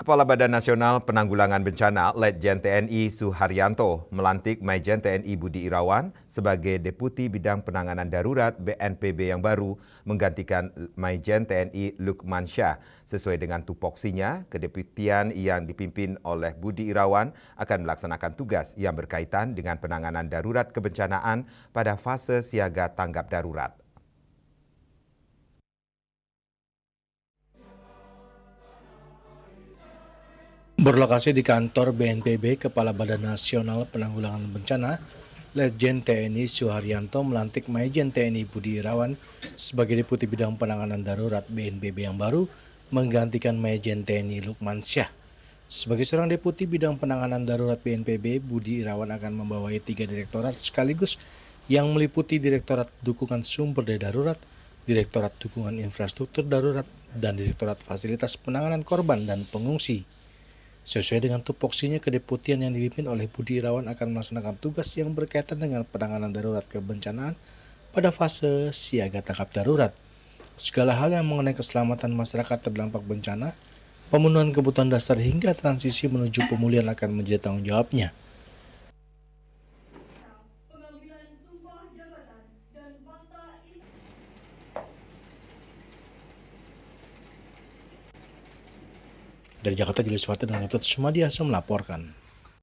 Kepala Badan Nasional Penanggulangan Bencana Letjen TNI Suharyanto melantik Maijen TNI Budi Irawan sebagai Deputi Bidang Penanganan Darurat BNPB yang baru menggantikan Maijen TNI Lukman Syah. Sesuai dengan tupoksinya, kedeputian yang dipimpin oleh Budi Irawan akan melaksanakan tugas yang berkaitan dengan penanganan darurat kebencanaan pada fase siaga tanggap darurat. Berlokasi di kantor BNPB, Kepala Badan Nasional Penanggulangan Bencana, Letjen TNI Suharyanto melantik Maijen TNI Budi Irawan sebagai Deputi Bidang Penanganan Darurat BNPB yang baru menggantikan Maijen TNI Lukman Syah. Sebagai seorang Deputi Bidang Penanganan Darurat BNPB, Budi Irawan akan membawai 3 direktorat sekaligus yang meliputi Direktorat Dukungan Sumber Daya Darurat, Direktorat Dukungan Infrastruktur Darurat, dan Direktorat Fasilitas Penanganan Korban dan Pengungsi. Sesuai dengan tupoksinya, kedeputian yang dipimpin oleh Budi Irawan akan melaksanakan tugas yang berkaitan dengan penanganan darurat kebencanaan pada fase siaga tanggap darurat. Segala hal yang mengenai keselamatan masyarakat terdampak bencana, pemenuhan kebutuhan dasar hingga transisi menuju pemulihan akan menjadi tanggung jawabnya. Dari Jakarta, Jelis Wati dan Gatot Sumadiasa melaporkan.